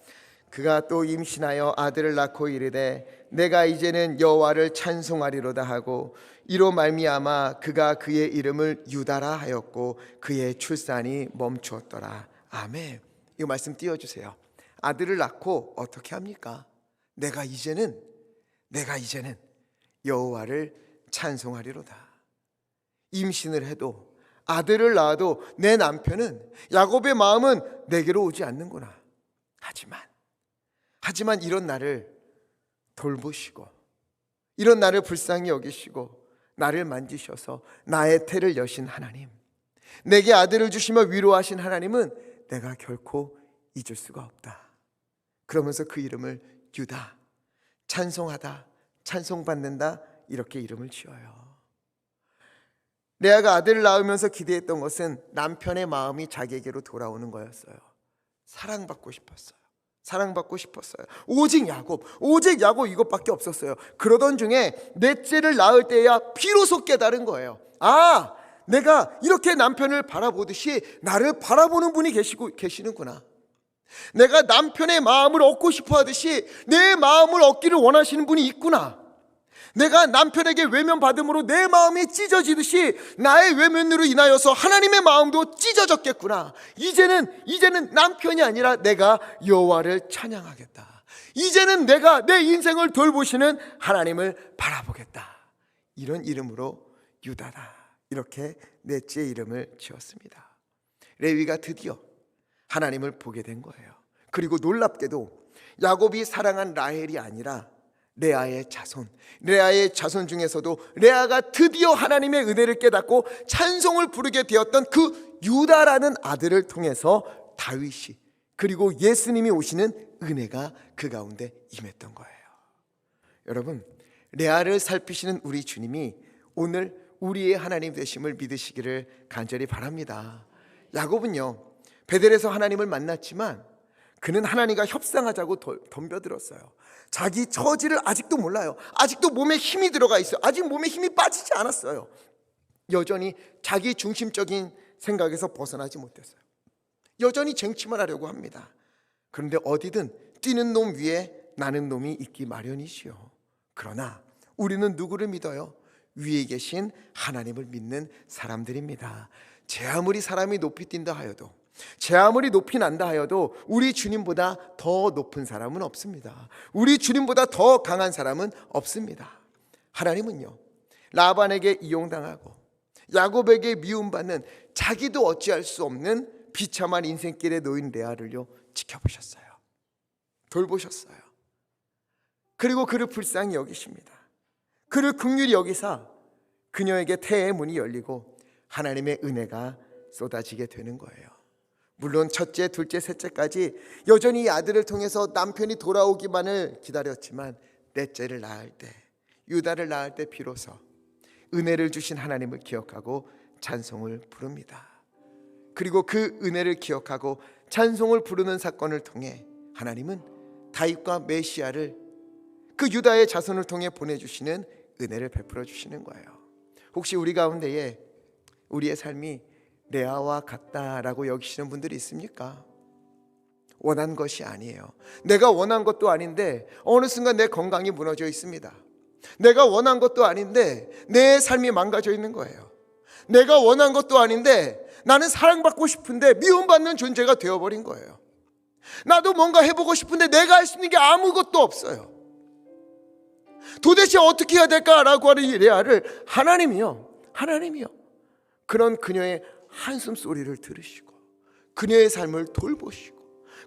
그가 또 임신하여 아들을 낳고 이르되 내가 이제는 여호와를 찬송하리로다 하고 이로 말미암아 그가 그의 이름을 유다라 하였고 그의 출산이 멈추었더라. 아멘. 이 말씀 띄워주세요. 아들을 낳고 어떻게 합니까? 내가 이제는 여호와를 찬송하리로다. 임신을 해도 아들을 낳아도 내 남편은, 야곱의 마음은 내게로 오지 않는구나. 하지만 이런 나를 돌보시고 이런 나를 불쌍히 여기시고 나를 만지셔서 나의 태를 여신 하나님, 내게 아들을 주시며 위로하신 하나님은 내가 결코 잊을 수가 없다. 그러면서 그 이름을 유다, 찬송하다, 찬송받는다, 이렇게 이름을 지어요. 레아가 아들을 낳으면서 기대했던 것은 남편의 마음이 자기에게로 돌아오는 거였어요. 사랑받고 싶었어요. 오직 야곱 이것밖에 없었어요. 그러던 중에 넷째를 낳을 때야 비로소 깨달은 거예요. 아, 내가 이렇게 남편을 바라보듯이 나를 바라보는 분이 계시는구나. 내가 남편의 마음을 얻고 싶어 하듯이 내 마음을 얻기를 원하시는 분이 있구나. 내가 남편에게 외면받음으로 내 마음이 찢어지듯이 나의 외면으로 인하여서 하나님의 마음도 찢어졌겠구나. 이제는 남편이 아니라 내가 여호와를 찬양하겠다. 이제는 내가 내 인생을 돌보시는 하나님을 바라보겠다. 이런 이름으로 유다다, 이렇게 넷째 이름을 지었습니다. 레위가 드디어 하나님을 보게 된 거예요. 그리고 놀랍게도 야곱이 사랑한 라헬이 아니라 레아의 자손 중에서도 레아가 드디어 하나님의 은혜를 깨닫고 찬송을 부르게 되었던 그 유다라는 아들을 통해서 다윗이, 그리고 예수님이 오시는 은혜가 그 가운데 임했던 거예요. 여러분, 레아를 살피시는 우리 주님이 오늘 우리의 하나님 되심을 믿으시기를 간절히 바랍니다. 야곱은요, 베델에서 하나님을 만났지만 그는 하나님과 협상하자고 덤벼들었어요. 자기 처지를 아직도 몰라요. 아직도 몸에 힘이 들어가 있어요. 아직 몸에 힘이 빠지지 않았어요. 여전히 자기 중심적인 생각에서 벗어나지 못했어요. 여전히 쟁취만 하려고 합니다. 그런데 어디든 뛰는 놈 위에 나는 놈이 있기 마련이지요. 그러나 우리는 누구를 믿어요? 위에 계신 하나님을 믿는 사람들입니다. 제 아무리 사람이 높이 뛴다 하여도, 제 아무리 높이 난다 하여도 우리 주님보다 더 높은 사람은 없습니다. 우리 주님보다 더 강한 사람은 없습니다. 하나님은요, 라반에게 이용당하고 야곱에게 미움받는 자기도 어찌할 수 없는 비참한 인생길에 놓인 레아를요 지켜보셨어요. 돌보셨어요. 그리고 그를 불쌍히 여기십니다. 그를 긍휼히 여기사 그녀에게 태의 문이 열리고 하나님의 은혜가 쏟아지게 되는 거예요. 물론 첫째, 둘째, 셋째까지 여전히 이 아들을 통해서 남편이 돌아오기만을 기다렸지만 넷째를 낳을 때, 유다를 낳을 때 비로소 은혜를 주신 하나님을 기억하고 찬송을 부릅니다. 그리고 그 은혜를 기억하고 찬송을 부르는 사건을 통해 하나님은 다윗과 메시아를 그 유다의 자손을 통해 보내주시는 은혜를 베풀어 주시는 거예요. 혹시 우리 가운데에 우리의 삶이 레아와 같다라고 여기시는 분들이 있습니까? 원한 것이 아니에요. 내가 원한 것도 아닌데 어느 순간 내 건강이 무너져 있습니다. 내가 원한 것도 아닌데 내 삶이 망가져 있는 거예요. 내가 원한 것도 아닌데 나는 사랑받고 싶은데 미움받는 존재가 되어버린 거예요. 나도 뭔가 해보고 싶은데 내가 할 수 있는 게 아무것도 없어요. 도대체 어떻게 해야 될까라고 하는 이 레아를 하나님이요 그런 그녀의 한숨 소리를 들으시고 그녀의 삶을 돌보시고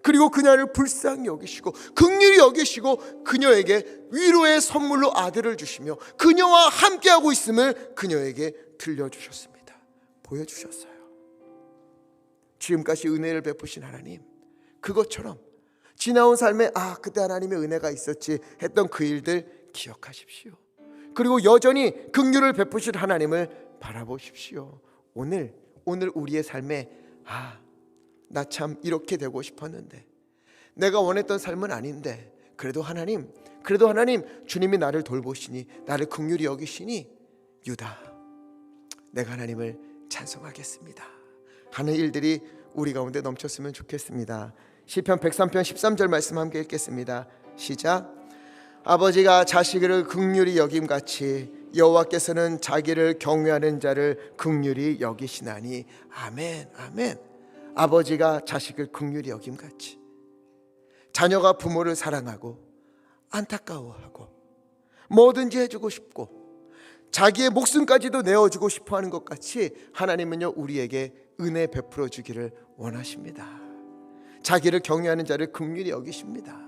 그리고 그녀를 불쌍히 여기시고 긍휼히 여기시고 그녀에게 위로의 선물로 아들을 주시며 그녀와 함께하고 있음을 그녀에게 들려주셨습니다. 보여주셨어요. 지금까지 은혜를 베푸신 하나님, 그것처럼 지나온 삶에 그때 하나님의 은혜가 있었지 했던 그 일들 기억하십시오. 그리고 여전히 긍휼을 베푸신 하나님을 바라보십시오. 오늘 우리의 삶에 나 참 이렇게 되고 싶었는데 내가 원했던 삶은 아닌데 그래도 하나님 주님이 나를 돌보시니 나를 긍휼히 여기시니 유다 내가 하나님을 찬송하겠습니다 하는 일들이 우리 가운데 넘쳤으면 좋겠습니다. 시편 103편 13절 말씀 함께 읽겠습니다. 시작. 아버지가 자식을 긍휼히 여김같이 여호와께서는 자기를 경외하는 자를 긍휼히 여기시나니. 아멘, 아멘. 아버지가 자식을 긍휼히 여김같이 자녀가 부모를 사랑하고 안타까워하고 뭐든지 해주고 싶고 자기의 목숨까지도 내어주고 싶어하는 것 같이 하나님은요 우리에게 은혜 베풀어 주기를 원하십니다. 자기를 경외하는 자를 긍휼히 여기십니다.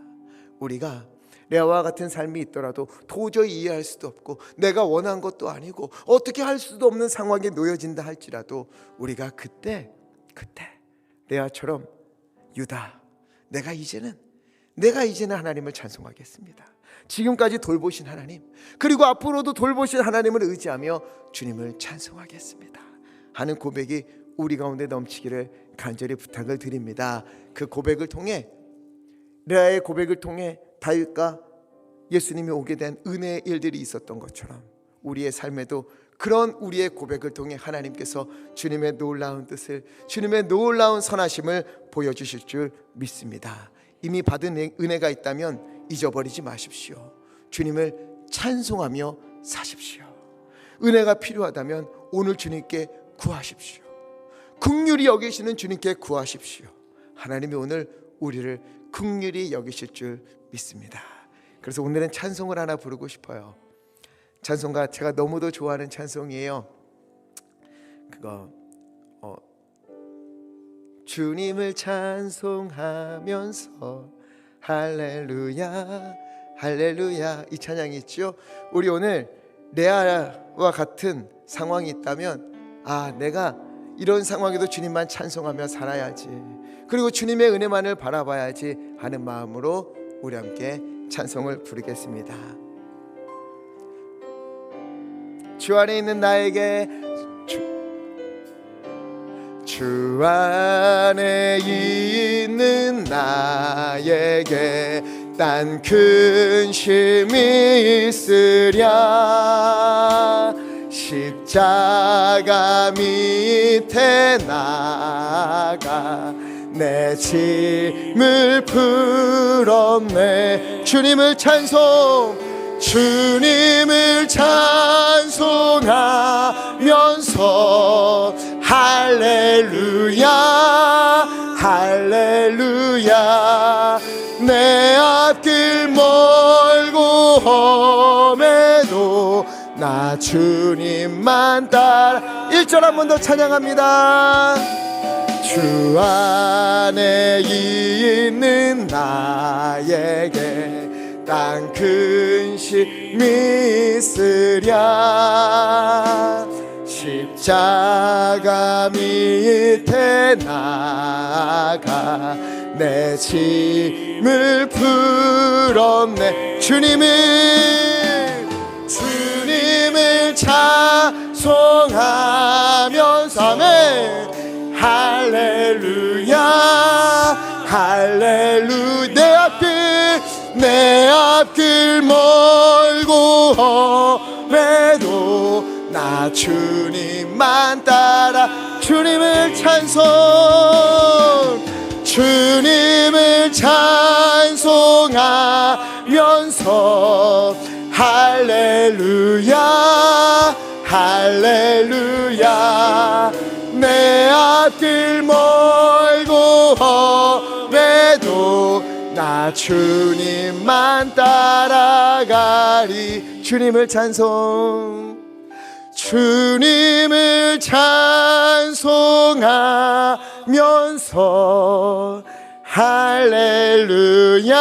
우리가 레아와 같은 삶이 있더라도 도저히 이해할 수도 없고 내가 원한 것도 아니고 어떻게 할 수도 없는 상황에 놓여진다 할지라도 우리가 그때 레아처럼 유다 내가 이제는 하나님을 찬송하겠습니다. 지금까지 돌보신 하나님 그리고 앞으로도 돌보실 하나님을 의지하며 주님을 찬송하겠습니다 하는 고백이 우리 가운데 넘치기를 간절히 부탁을 드립니다. 그 고백을 통해 레아의 고백을 통해 다윗과 예수님이 오게 된 은혜의 일들이 있었던 것처럼 우리의 삶에도 그런 우리의 고백을 통해 하나님께서 주님의 놀라운 뜻을 주님의 놀라운 선하심을 보여주실 줄 믿습니다. 이미 받은 은혜가 있다면 잊어버리지 마십시오. 주님을 찬송하며 사십시오. 은혜가 필요하다면 오늘 주님께 구하십시오. 긍휼히 여기시는 주님께 구하십시오. 하나님이 오늘 우리를 긍휼히 여기실 줄 믿습니다. 그래서 오늘은 찬송을 하나 부르고 싶어요. 찬송가 제가 너무도 좋아하는 찬송이에요. 그거 주님을 찬송하면서 할렐루야 할렐루야 이 찬양이 있죠. 우리 오늘 레아와 같은 상황이 있다면 내가 이런 상황에도 주님만 찬송하며 살아야지 그리고 주님의 은혜만을 바라봐야지 하는 마음으로 우리 함께 찬송을 부르겠습니다. 주 안에 있는 나에게 주 안에 있는 나에게 딴 근심이 있으랴 십자가 밑에 나가 내 짐을 풀었네. 주님을 찬송하면서 할렐루야 할렐루야 내 앞길 멀고 험해도 나 주님만 따라 1절 한 번 더 찬양합니다. 주 안에 있는 나에게 딴 땅 근심이 있으랴 십자가 밑에 나가 내 짐을 풀었네 주님을 찬송하면서 아멘 할렐루야 할렐루야 내 앞길 멀고 험해도 나 주님만 따라 주님을 찬송하면서 할렐루야 할렐루야 내 앞길 멀고 험해도 나 주님만 따라가리 주님을 찬송하면서 할렐루야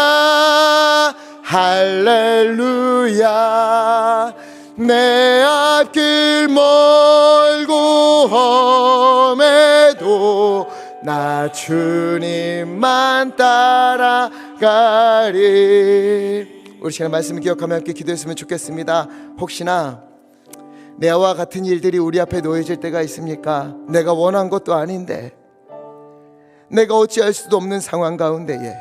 할렐루야 내 앞길 멀고 험해도 나 주님만 따라가리 우리 시간 말씀을 기억하며 함께 기도했으면 좋겠습니다. 혹시나 내와 같은 일들이 우리 앞에 놓여질 때가 있습니까? 내가 원한 것도 아닌데 내가 어찌할 수도 없는 상황 가운데에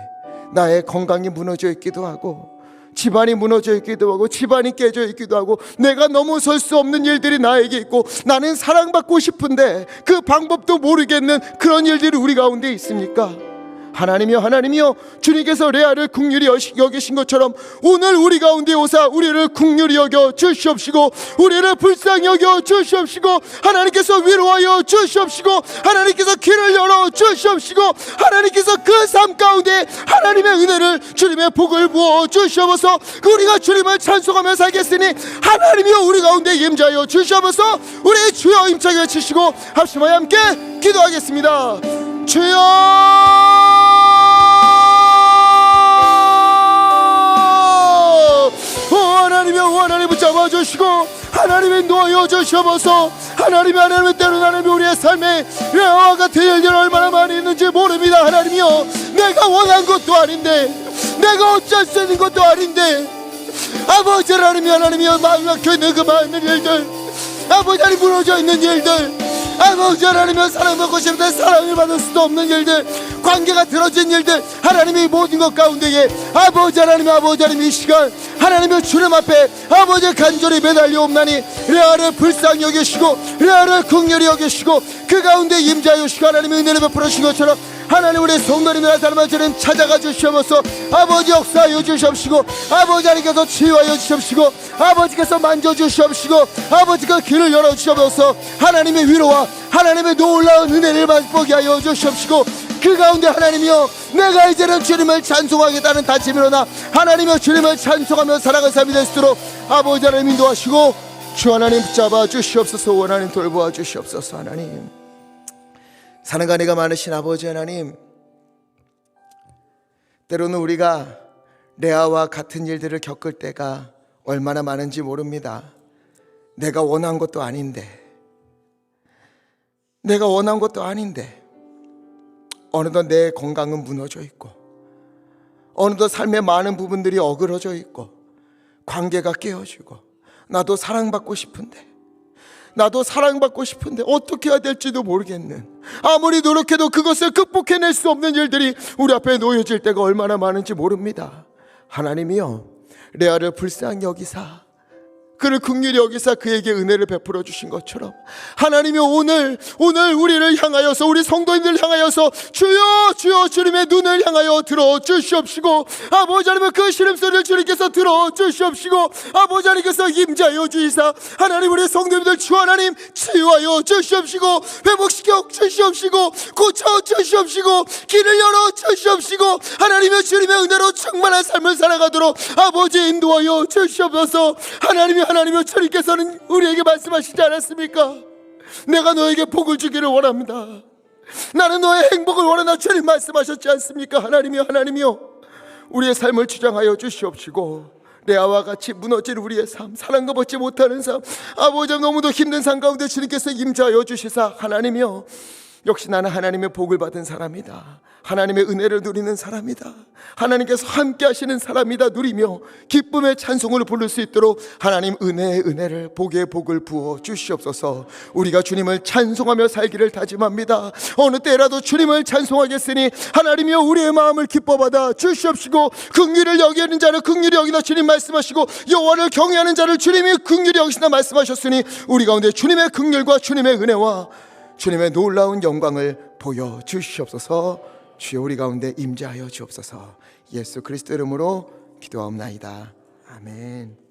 나의 건강이 무너져 있기도 하고 집안이 무너져 있기도 하고 집안이 깨져 있기도 하고 내가 넘어설 수 없는 일들이 나에게 있고 나는 사랑받고 싶은데 그 방법도 모르겠는 그런 일들이 우리 가운데 있습니까? 하나님이여 주님께서 레아를 긍휼히 여기신 것처럼 오늘 우리 가운데 오사 우리를 긍휼히 여겨 주시옵시고 우리를 불쌍히 여겨 주시옵시고 하나님께서 위로하여 주시옵시고 하나님께서 길을 열어 주시옵시고 하나님께서 그 삶 가운데 하나님의 은혜를 주님의 복을 부어 주시옵소서 우리가 주님을 찬송하며 살겠으니 하나님이여 우리 가운데 임자하여 주시옵소서 우리 주여 힘차게 외치시고 합심하여 함께 기도하겠습니다. 주여 하나님 붙잡아주시고 하나님이 놓여 주시옵소서 하나님의 때로는 하나님이 우리의 삶에 레아와 같은 일들이 얼마나 많이 있는지 모릅니다. 하나님이여 내가 원한 것도 아닌데 내가 어쩔 수 있는 것도 아닌데 아버지 하나님이여 마음 막혀 있는 그 많은 일들 아버지 하나님 무너져 있는 일들 아버지 하나님이여 사랑받고 싶은데 사랑을 받을 수도 없는 일들 관계가 틀어진 일들 하나님의 모든 것 가운데에 아버지 하나님 이 시간 하나님의 주님 앞에 아버지 간절히 매달려옵나니 레아를 불쌍히 여기시고 레아를 긍휼히 여기시고 그 가운데 임자여 시고 하나님의 은혜를 베풀어 주신 것처럼 하나님 우리 성도님이나 닮아주님 찾아가 주시옵소서 아버지 역사하여 주시옵시고 아버지 하나님께서 치유하여 주시옵시고 아버지께서 만져주시옵시고 아버지가 길을 열어주시옵소서 하나님의 위로와 하나님의 놀라운 은혜를 맛보게 하여 주시옵시고 그 가운데 하나님이여 내가 이제는 주님을 찬송하겠다는 다짐이 일어나 하나님이여 주님을 찬송하며 살아가는 삶이 될 수 있도록 아버지 하나님 인도하시고 주 하나님 붙잡아 주시옵소서 하나님 돌보아 주시옵소서 하나님 사랑과 은혜가 많으신 아버지 하나님 때로는 우리가 레아와 같은 일들을 겪을 때가 얼마나 많은지 모릅니다. 내가 원한 것도 아닌데 어느덧 내 건강은 무너져 있고 어느덧 삶의 많은 부분들이 어그러져 있고 관계가 깨어지고 나도 사랑받고 싶은데 어떻게 해야 될지도 모르겠는 아무리 노력해도 그것을 극복해낼 수 없는 일들이 우리 앞에 놓여질 때가 얼마나 많은지 모릅니다. 하나님이여 레아를 불쌍히 여기사 그를 긍휼히 여기사 그에게 은혜를 베풀어 주신 것처럼 하나님이 오늘 우리를 향하여서 우리 성도인들 향하여서 주여 주님의 눈을 향하여 들어 주시옵시고 아버지 하나님 그 신음소리를 주님께서 들어 주시옵시고 아버지 하나님께서 임자여 주시사 하나님 우리 성도님들 주 하나님 치유하여 주시옵시고 회복시켜 주시옵시고 고쳐 주시옵시고 길을 열어 주시옵시고 하나님의 주님의 은혜로 충만한 삶을 살아가도록 아버지 인도하여 주시옵소서. 하나님이여 주님께서는 우리에게 말씀하시지 않았습니까? 내가 너에게 복을 주기를 원합니다. 나는 너의 행복을 원한다 주님 말씀하셨지 않습니까? 하나님이여 우리의 삶을 주장하여 주시옵시고, 레아와 같이 무너진 우리의 삶, 사랑과 받지 못하는 삶, 아버지 너무도 힘든 삶 가운데 주님께서 임재하여 주시사, 하나님이여, 역시 나는 하나님의 복을 받은 사람이다, 하나님의 은혜를 누리는 사람이다, 하나님께서 함께 하시는 사람이다 누리며 기쁨의 찬송을 부를 수 있도록 하나님 은혜의 은혜를, 복의 복을 부어 주시옵소서. 우리가 주님을 찬송하며 살기를 다짐합니다. 어느 때라도 주님을 찬송하겠으니 하나님이여 우리의 마음을 기뻐받아 주시옵시고, 긍휼을 여기는 자를 긍휼히 여기나 주님 말씀하시고, 여호와를 경외하는 자를 주님이 긍휼히 여기시나 말씀하셨으니, 우리 가운데 주님의 긍휼과 주님의 은혜와 주님의 놀라운 영광을 보여 주시옵소서. 주여 우리 가운데 임재하여 주옵소서. 예수 그리스도 이름으로 기도하옵나이다. 아멘.